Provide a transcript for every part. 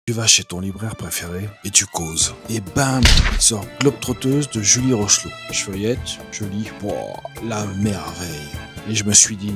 Tu vas chez ton libraire préféré et tu causes. Et bam, il sort Globe-trotteuse de Julie Rochelot. Je feuillette, je lis, wow, la merveille. Et je me suis dit,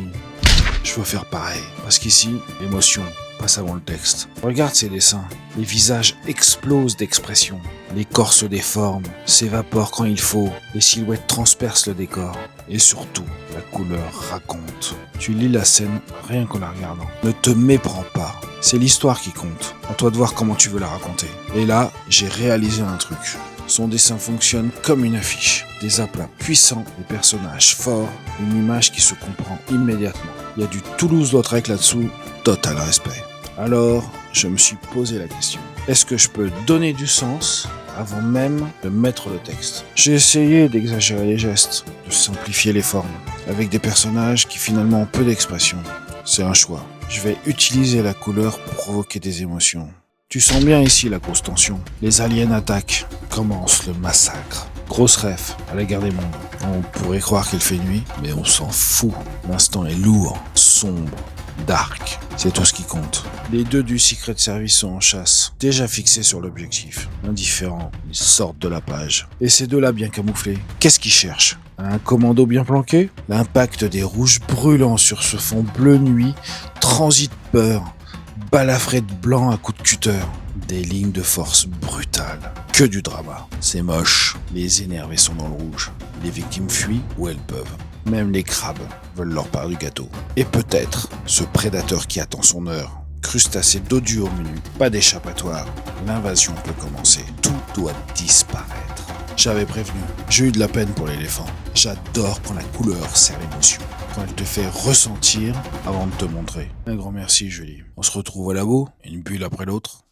je veux faire pareil. Parce qu'ici, l'émotion passe avant le texte. Regarde ces dessins. Les visages explosent d'expression. Les corps se déforment, s'évaporent quand il faut. Les silhouettes transpercent le décor. Et surtout, la couleur raconte. Tu lis la scène rien qu'en la regardant. Ne te méprends pas. C'est l'histoire qui compte. À toi de voir comment tu veux la raconter. Et là, j'ai réalisé un truc. Son dessin fonctionne comme une affiche. Des aplats puissants, des personnages forts, une image qui se comprend immédiatement. Il y a du Toulouse-Lautrec là-dessous, total respect. Alors, je me suis posé la question. Est-ce que je peux donner du sens avant même de mettre le texte? J'ai essayé d'exagérer les gestes, de simplifier les formes, avec des personnages qui finalement ont peu d'expression. C'est un choix. Je vais utiliser la couleur pour provoquer des émotions. Tu sens bien ici la grosse tension. Les aliens attaquent. Commence le massacre. Grosse ref à la guerre des mondes. On pourrait croire qu'il fait nuit, mais on s'en fout. L'instant est lourd, sombre, dark. C'est tout ce qui compte. Les deux du Secret Service sont en chasse, déjà fixés sur l'objectif. Indifférents, ils sortent de la page. Et ces deux-là bien camouflés, qu'est-ce qu'ils cherchent? Un commando bien planqué? L'impact des rouges brûlants sur ce fond bleu nuit transite peur, balafré de blanc à coups de cutter. Des lignes de force brutales. Que du drama. C'est moche. Les énervés sont dans le rouge. Les victimes fuient où elles peuvent. Même les crabes veulent leur part du gâteau. Et peut-être ce prédateur qui attend son heure. Crustacé dodu au menu. Pas d'échappatoire. L'invasion peut commencer. Tout doit disparaître. J'avais prévenu. J'ai eu de la peine pour l'éléphant. J'adore quand la couleur sert l'émotion. Quand elle te fait ressentir avant de te montrer. Un grand merci, Julie. On se retrouve au labo, une bulle après l'autre.